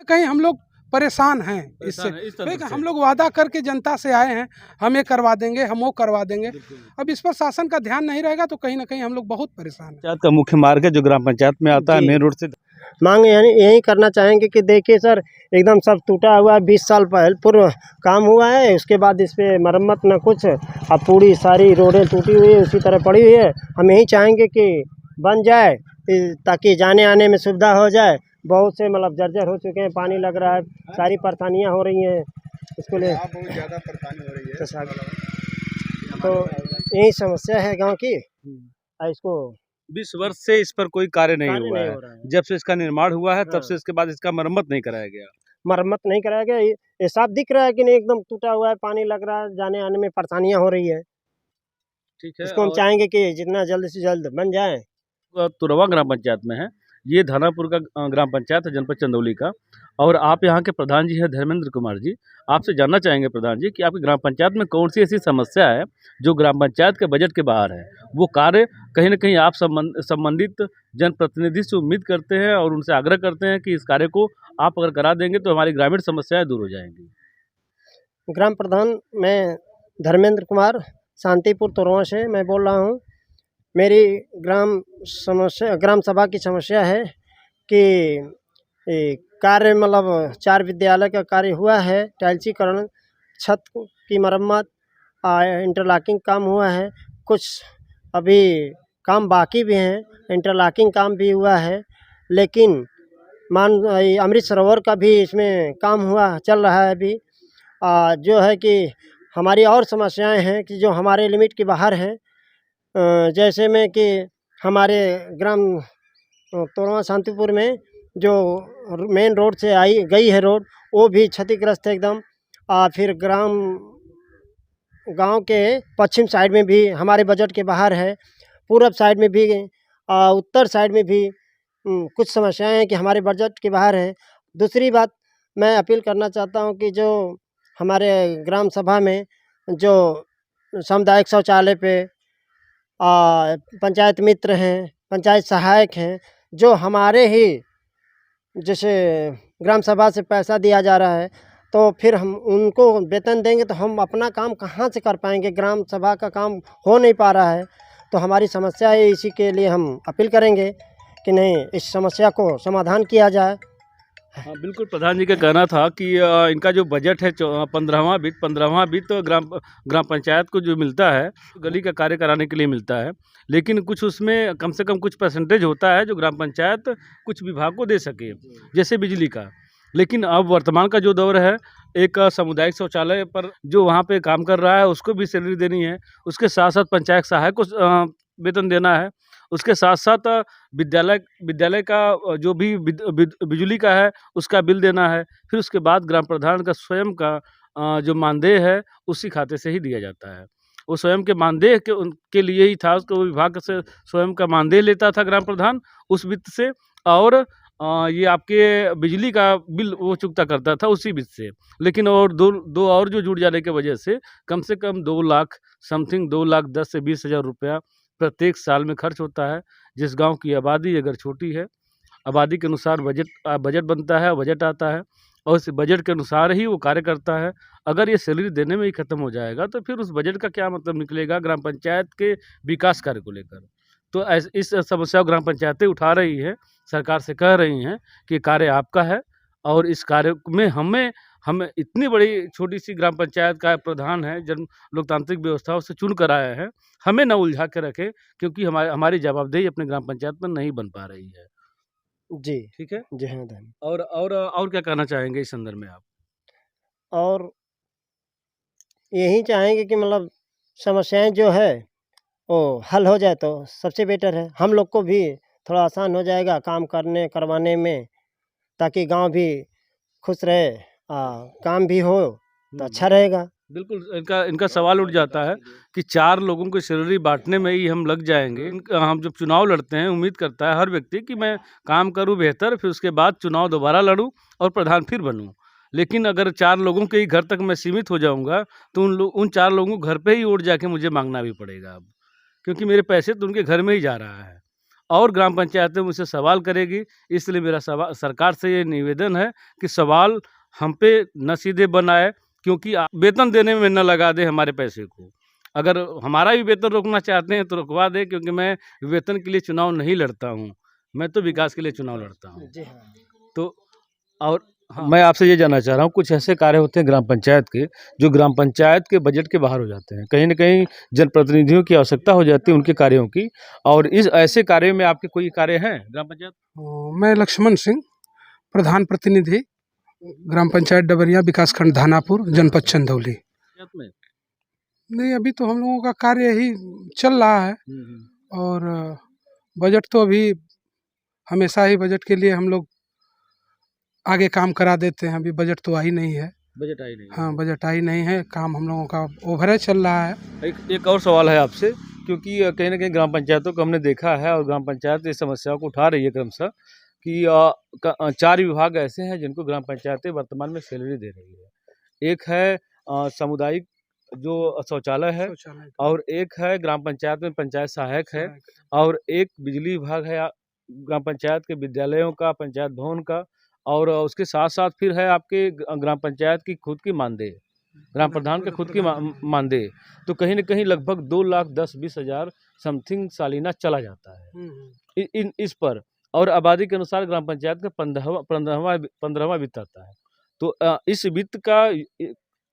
कहीं हम लोग परेशान हैं इससे। परेशान है इस तंत्र देखिए, से। हम लोग वादा करके जनता से आए हैं, हम ये करवा देंगे, हम वो करवा देंगे। बिल्कुल। अब इस पर शासन का ध्यान नहीं रहेगा तो कहीं न कहीं हम लोग बहुत परेशान हैं। पंचायत का मुख्य मार्ग है जो ग्राम पंचायत में आता है, जी। मेन रोड से। मांग यानी यही करना चाहेंगे कि देखिए सर, एकदम सब टूटा हुआ है, 20 साल पहले पूर्व काम हुआ है, उसके बाद इस पे मरम्मत न कुछ, अब पूरी सारी रोडें टूटी हुई है, उसी तरह पड़ी हुई है। हम यही चाहेंगे कि बन जाए ताकि जाने आने में सुविधा हो जाए। बहुत से मतलब जर्जर हो चुके हैं, पानी लग रहा है, सारी परेशानियाँ हो रही हैं इसको ले। बहुत ज़्यादा परेशानी हो रही है। तो साहब, तो यही समस्या है गाँव की। इसको 20 वर्ष से इस पर कोई कार्य नहीं कार्य हुआ नहीं है। हो रहा है। जब से इसका निर्माण हुआ है तब हाँ। से इसके बाद इसका मरम्मत नहीं कराया गया। मरम्मत नहीं कराया गया। ये साफ दिख रहा है कि नहीं, एकदम टूटा हुआ है, पानी लग रहा है, जाने आने में परेशानियाँ हो रही है। ठीक है। इसको हम चाहेंगे कि जितना जल्द से जल्द बन जाए। तुरवा ग्राम पंचायत में है। ये धानापुर का ग्राम पंचायत है, जनपद चंदौली का। और आप यहाँ के प्रधान जी हैं धर्मेंद्र कुमार जी। आपसे जानना चाहेंगे प्रधान जी कि आपकी ग्राम पंचायत में कौन सी ऐसी समस्या है जो ग्राम पंचायत के बजट के बाहर है। वो कार्य कहीं न कहीं आप संबंधित जनप्रतिनिधि से उम्मीद करते हैं और उनसे आग्रह करते हैं कि इस कार्य को आप अगर करा देंगे तो हमारी ग्रामीण समस्याएं दूर हो जाएंगी। ग्राम प्रधान मैं धर्मेंद्र कुमार, शांतिपुर तोरवा से मैं बोल रहा हूँ। मेरी ग्राम सभा की समस्या है कि कार्य मतलब 4 विद्यालय का कार्य हुआ है, टाइल्सीकरण, छत की मरम्मत, इंटरलॉकिंग काम हुआ है, कुछ अभी काम बाकी भी हैं, इंटरलॉकिंग काम भी हुआ है। लेकिन अमृत सरोवर का भी इसमें काम हुआ चल रहा है अभी। जो है कि हमारी और समस्याएं हैं कि जो हमारे लिमिट के बाहर हैं। जैसे में कि हमारे ग्राम तोरवा शांतिपुर में जो मेन रोड से गई है रोड, वो भी क्षतिग्रस्त है एकदम। फिर गांव के पश्चिम साइड में भी हमारे बजट के बाहर है, पूरब साइड में भी, उत्तर साइड में भी कुछ समस्याएं हैं कि हमारे बजट के बाहर है। दूसरी बात मैं अपील करना चाहता हूं कि जो हमारे ग्राम सभा में जो सामुदायिक शौचालय पे पंचायत मित्र हैं, पंचायत सहायक हैं, जो हमारे ही जैसे ग्राम सभा से पैसा दिया जा रहा है, तो फिर हम उनको वेतन देंगे तो हम अपना काम कहाँ से कर पाएंगे। ग्राम सभा का काम हो नहीं पा रहा है, तो हमारी समस्या है। इसी के लिए हम अपील करेंगे कि नहीं, इस समस्या को समाधान किया जाए। हाँ, बिल्कुल प्रधान जी का कहना था कि इनका जो बजट है 15वां वित्त तो ग्राम पंचायत को जो मिलता है गली का कार्य कराने के लिए मिलता है, लेकिन कुछ उसमें कम से कम कुछ परसेंटेज होता है जो ग्राम पंचायत कुछ विभाग को दे सके, जैसे बिजली का। लेकिन अब वर्तमान का जो दौर है, एक सामुदायिक शौचालय पर जो वहाँ पे काम कर रहा है उसको भी सैलरी देनी है, उसके साथ साथ पंचायत सहायक को वेतन देना है, उसके साथ साथ विद्यालय का जो भी बिजली का है उसका बिल देना है। फिर उसके बाद ग्राम प्रधान का स्वयं का जो मानदेय है उसी खाते से ही दिया जाता है। वो स्वयं के मानदेय के लिए ही था, उसको विभाग से स्वयं का मानदेय लेता था ग्राम प्रधान उस वित्त से, और ये आपके बिजली का बिल वो चुकता करता था उसी वित्त से। लेकिन और दो और जो जुड़ जाने की वजह से कम 2 लाख समथिंग 2 लाख 10 से 20 हज़ार रुपया प्रत्येक साल में खर्च होता है। जिस गांव की आबादी अगर छोटी है, आबादी के अनुसार बजट बनता है, बजट आता है और उस बजट के अनुसार ही वो कार्य करता है। अगर ये सैलरी देने में ही ख़त्म हो जाएगा तो फिर उस बजट का क्या मतलब निकलेगा ग्राम पंचायत के विकास कार्य को लेकर। तो इस समस्या को ग्राम पंचायतें उठा रही है, सरकार से कह रही हैं कि कार्य आपका है और इस कार्य में हमें इतनी बड़ी छोटी-सी ग्राम पंचायत का प्रधान है, लोकतांत्रिक व्यवस्थाओं से चुन कर आया है, हमें ना उलझा के रखें, क्योंकि हमारी जवाबदेही अपने ग्राम पंचायत में नहीं बन पा रही है। जी। ठीक है? जी हाँ, धन्यवाद। और क्या कहना चाहेंगे इस संदर्भ में आप? और यही चाहेंगे कि मतलब समस्याएं जो है वो हल हो जाए तो सबसे बेटर है। हम लोग को भी थोड़ा आसान हो जाएगा काम करवाने में, ताकि गांव भी खुश रहे, काम भी हो तो अच्छा रहेगा। बिल्कुल, इनका सवाल उठ जाता है कि 4 लोगों को सैलरी बाँटने में ही हम लग जाएँगे। हम जब चुनाव लड़ते हैं, उम्मीद करता है हर व्यक्ति कि मैं काम करूँ बेहतर, फिर उसके बाद चुनाव दोबारा लड़ूँ और प्रधान फिर बनूँ। लेकिन अगर 4 लोगों के ही घर तक मैं सीमित हो जाऊँगा, तो उन 4 लोगों को घर पे ही वोट जाके मुझे माँगना भी पड़ेगा अब, क्योंकि मेरे पैसे तो उनके घर में ही जा रहा है। और ग्राम पंचायतें मुझसे सवाल करेगी। इसलिए मेरा सरकार से ये निवेदन है कि सवाल हम पे न सीधे बनाए, क्योंकि वेतन देने में न लगा दे हमारे पैसे को। अगर हमारा भी वेतन रोकना चाहते हैं तो रुकवा दे, क्योंकि मैं वेतन के लिए चुनाव नहीं लड़ता हूँ, मैं तो विकास के लिए चुनाव लड़ता हूँ। जी हाँ। तो और हाँ, मैं आपसे ये जानना चाह रहा हूँ, कुछ ऐसे कार्य होते हैं ग्राम पंचायत के जो ग्राम पंचायत के बजट के बाहर हो जाते हैं, कहीं न कहीं जनप्रतिनिधियों की आवश्यकता हो जाती है उनके कार्यों की, और इस ऐसे कार्य में आपके कोई कार्य हैं ग्राम पंचायत? मैं लक्ष्मण सिंह, प्रधान प्रतिनिधि, ग्राम पंचायत डबरिया, विकासखंड धानापुर, जनपद चंदौली। पंचायत में? नहीं, अभी तो हम लोगों का कार्य यही चल रहा है, और बजट तो अभी हमेशा ही बजट के लिए हम लोग आगे काम करा देते हैं। अभी बजट तो आई नहीं है। बजट आई नहीं है। हाँ, बजट आई नहीं है, काम हम लोगों का ओवरेज चल रहा है। एक और सवाल है आपसे, क्योंकि कहीं न कहीं ग्राम पंचायतों को हमने देखा है और ग्राम पंचायत इस समस्याओं को उठा रही है क्रमशः कि 4 विभाग ऐसे हैं जिनको ग्राम पंचायतें वर्तमान में सैलरी दे रही है। एक है सामुदायिक जो शौचालय है, और एक है ग्राम पंचायत में पंचायत सहायक है, और एक बिजली विभाग है ग्राम पंचायत के विद्यालयों का, पंचायत भवन का, और उसके साथ-साथ फिर है आपके ग्राम पंचायत की खुद की मानदेय, ग्राम प्रधान के खुद की मानदेय। तो कहीं न कहीं लगभग 2,10,20,000 समथिंग सालाना चला जाता है इस पर, और आबादी के अनुसार ग्राम पंचायत का 15वां वित्त आता है। तो इस वित्त का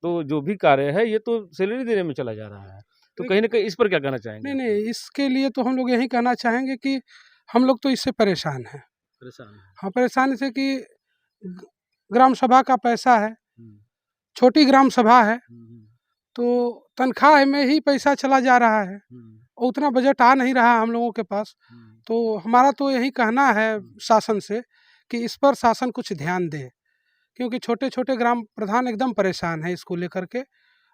तो जो भी कार्य है ये तो सैलरी देने में चला जा रहा है। तो कहीं न कहीं इस पर क्या कहना चाहेंगे? नहीं, इसके लिए तो हम लोग यही कहना चाहेंगे कि हम लोग तो इससे परेशान हैं। परेशान है। हाँ, परेशान इससे कि ग्राम सभा का पैसा है, छोटी ग्राम सभा है, तो तनख्वाह में ही पैसा चला जा रहा है, और उतना बजट आ नहीं रहा हम लोगों के पास। तो हमारा तो यही कहना है शासन से कि इस पर शासन कुछ ध्यान दे, क्योंकि छोटे-छोटे ग्राम प्रधान एकदम परेशान हैं इसको लेकर के,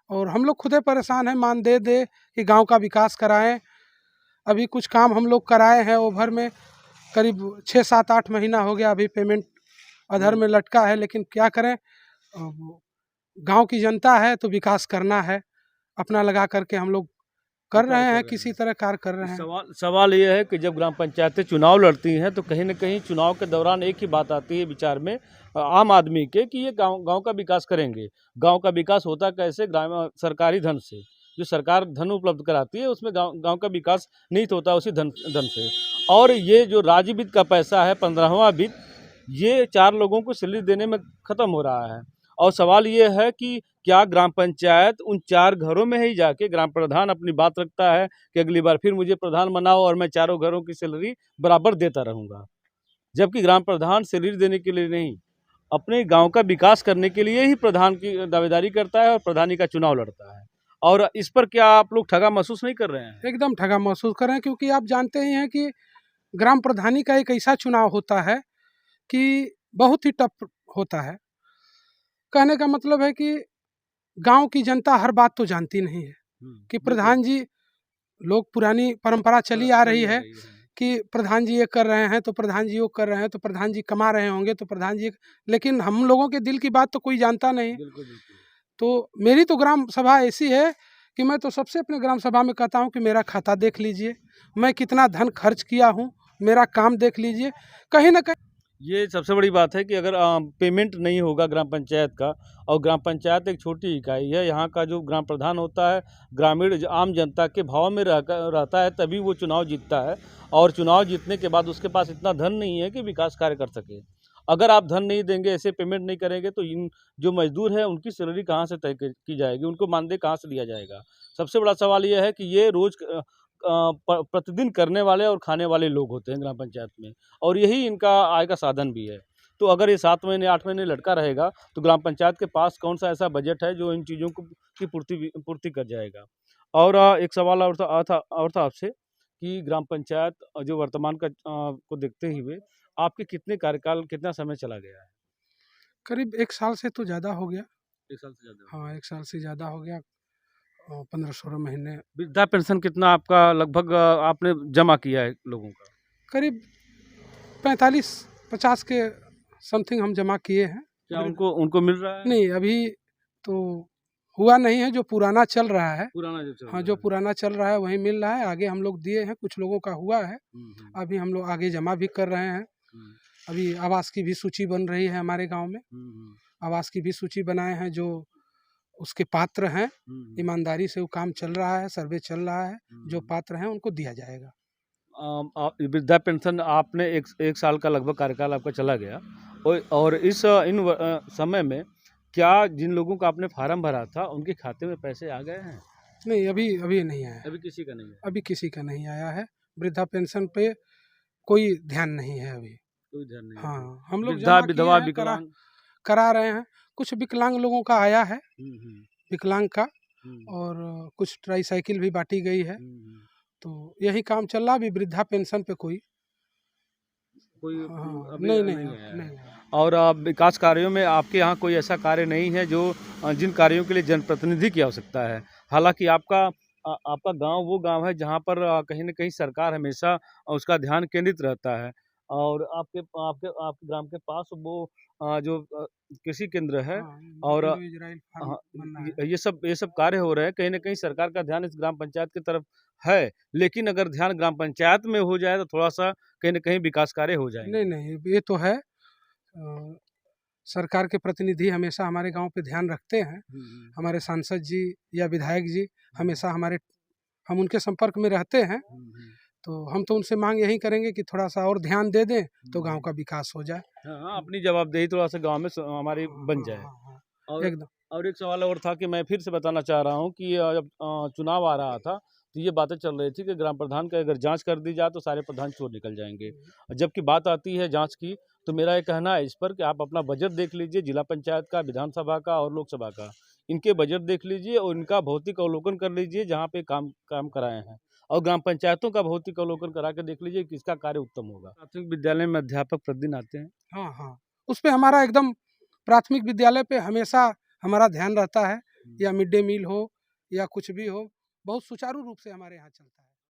और हम लोग खुदे परेशान हैं। मानदेय दे कि गांव का विकास कराएं। अभी कुछ काम हम लोग कराए हैं ओवर में, करीब 6-7-8 महीना हो गया, अभी पेमेंट अधर में लटका है। लेकिन क्या करें, गांव की जनता है तो विकास करना है, अपना लगा करके हम लोग कर रहे हैं, किसी तरह कार्य कर रहे हैं। सवाल ये है कि जब ग्राम पंचायतें चुनाव लड़ती हैं तो कहीं न कहीं चुनाव के दौरान एक ही बात आती है विचार में आम आदमी के कि ये गांव का विकास करेंगे। गांव का विकास होता कैसे? सरकारी धन से, जो सरकार धन उपलब्ध कराती है उसमें गांव का विकास निहित होता है उसी धन से। और ये जो राज्य वित्त का पैसा है, 15वां वित्त, ये 4 लोगों को सैलरी देने में ख़त्म हो रहा है। और सवाल ये है कि क्या ग्राम पंचायत उन 4 घरों में ही जाके ग्राम प्रधान अपनी बात रखता है कि अगली बार फिर मुझे प्रधान बनाओ और मैं 4 घरों की सैलरी बराबर देता रहूँगा? जबकि ग्राम प्रधान सैलरी देने के लिए नहीं, अपने गांव का विकास करने के लिए ही प्रधान की दावेदारी करता है और प्रधानी का चुनाव लड़ता है। और इस पर क्या आप लोग ठगा महसूस नहीं कर रहे हैं? एकदम ठगा महसूस कर रहे हैं, क्योंकि आप जानते ही हैं कि ग्राम प्रधानी का एक ऐसा चुनाव होता है कि बहुत ही टफ होता है। कहने का मतलब है कि गांव की जनता हर बात तो जानती नहीं है कि प्रधान जी, लोग पुरानी परंपरा चली आ रही है कि प्रधान जी ये कर रहे हैं तो प्रधान जी वो कर रहे हैं, तो प्रधान जी कमा रहे होंगे तो प्रधान जी, लेकिन हम लोगों के दिल की बात तो कोई जानता नहीं। तो मेरी तो ग्राम सभा ऐसी है कि मैं तो सबसे अपने ग्राम सभा में कहता हूं कि मेरा खाता देख लीजिए, मैं कितना धन खर्च किया हूं, मेरा काम देख लीजिए। कहीं ना कहीं ये सबसे बड़ी बात है कि अगर पेमेंट नहीं होगा ग्राम पंचायत का, और ग्राम पंचायत एक छोटी इकाई है, यहाँ का जो ग्राम प्रधान होता है ग्रामीण आम जनता के भाव में रहता है, तभी वो चुनाव जीतता है। और चुनाव जीतने के बाद उसके पास इतना धन नहीं है कि विकास कार्य कर सके। अगर आप धन नहीं देंगे, ऐसे पेमेंट नहीं करेंगे, तो इन जो मजदूर है उनकी सैलरी कहाँ से तय की जाएगी, उनको मानदेय कहाँ से दिया जाएगा? सबसे बड़ा सवाल ये है कि ये रोज़ प्रतिदिन करने वाले और खाने वाले लोग होते हैं ग्राम पंचायत में, और यही इनका आय का साधन भी है। तो अगर ये 7 महीने 8 महीने लटका रहेगा तो ग्राम पंचायत के पास कौन सा ऐसा बजट है जो इन चीज़ों को की पूर्ति कर जाएगा? और एक सवाल और था आपसे कि ग्राम पंचायत जो वर्तमान का को देखते हुए आपके कितने कार्यकाल, कितना समय चला गया है? करीब 1 साल से तो ज़्यादा हो गया। 1 साल से ज़्यादा? हाँ, 1 साल से ज़्यादा हो गया। 15-16 महीने। वृद्धा पेंशन कितना आपका लगभग आपने जमा किया है लोगों का? करीब 45-50 के समथिंग हम जमा किए हैं। क्या उनको मिल रहा है? नहीं, अभी तो हुआ नहीं है, जो पुराना चल रहा है, पुराना जो चल हाँ, रहा जो है। पुराना चल रहा है वही मिल रहा है। आगे हम लोग दिए हैं, कुछ लोगों का हुआ है, अभी हम लोग आगे जमा भी कर रहे हैं। अभी आवास की भी सूची बन रही है हमारे गांव में, आवास की भी सूची बनाए हैं, जो उसके पात्र हैं, ईमानदारी से वो काम चल रहा है, सर्वे चल रहा है, जो पात्र हैं उनको दिया जाएगा। वृद्धा पेंशन आपने एक साल का लगभग कार्यकाल आपका चला गया, और इस समय में क्या जिन लोगों का आपने फार्म भरा था उनके खाते में पैसे आ गए हैं? नहीं, अभी अभी नहीं आया है, अभी किसी का नहीं है। अभी किसी का नहीं आया है। वृद्धा पेंशन पे कोई ध्यान नहीं है अभी। कोई ध्यान नहीं है। हाँ, हम लोग वृद्धा, जमा किए विधवा, हैं, विकलांग। करा रहे हैं। कुछ विकलांग लोगों का आया है, विकलांग का, हम्म, और कुछ ट्राईसाइकिल भी बांटी गई है। हम्म। तो यही काम चल रहा। अभी वृद्धा पेंशन पे कोई हाँ, अभी नहीं नहीं आया, आया नहीं है। आया। और विकास कार्यों में आपके यहाँ कोई ऐसा कार्य नहीं है जो जिन कार्यों के लिए जनप्रतिनिधि की आवश्यकता है? हालांकि आपका गांव वो गांव है जहां पर कहीं न कहीं सरकार हमेशा उसका ध्यान केंद्रित रहता है, और आपके आपके आपके ग्राम के पास वो जो कृषि केंद्र है, हाँ, और इजराइल फार्म हाँ, बनना है। ये सब कार्य हो रहे हैं। कहीं न कहीं सरकार का ध्यान इस ग्राम पंचायत की तरफ है, लेकिन अगर ध्यान ग्राम पंचायत में हो जाए तो थोड़ा-सा कहीं न कहीं विकास कार्य हो जाएँगे। नहीं, ये तो है। सरकार के प्रतिनिधि हमेशा हमारे गांव पे ध्यान रखते हैं। हमारे सांसद जी या विधायक जी हमेशा हम उनके संपर्क में रहते हैं। तो हम तो उनसे मांग यही करेंगे कि थोड़ा सा और ध्यान दे दें तो गांव का विकास हो जाए। हाँ, अपनी जवाबदेही थोड़ा-सा गाँव में हमारी बन जाए। हाँ, और एकदम। और एक सवाल और था कि मैं फिर से बताना चाह रहा हूँ कि जब चुनाव आ रहा था, तो ये बातें चल रही थी कि ग्राम प्रधान का अगर जाँच कर दी जाए तो सारे प्रधान चोर निकल जाएँगे। जबकि बात आती है जाँच की, तो मेरा ये कहना है इस पर कि आप अपना बजट देख लीजिए, जिला पंचायत का, विधानसभा का और लोकसभा का। इनके बजट देख लीजिए और इनका भौतिक अवलोकन कर लीजिए जहाँ पे काम काम कराए हैं। और ग्राम पंचायतों का भौतिक अवलोकन करा के देख लीजिए किसका कार्य उत्तम होगा। प्राथमिक विद्यालय में अध्यापक प्रतिदिन आते हैं। हाँ, उस पे हमारा एकदम प्राथमिक विद्यालय पे हमेशा हमारा ध्यान रहता है, या मिड डे मील हो या कुछ भी हो, बहुत सुचारू रूप से हमारे यहाँ चलता है।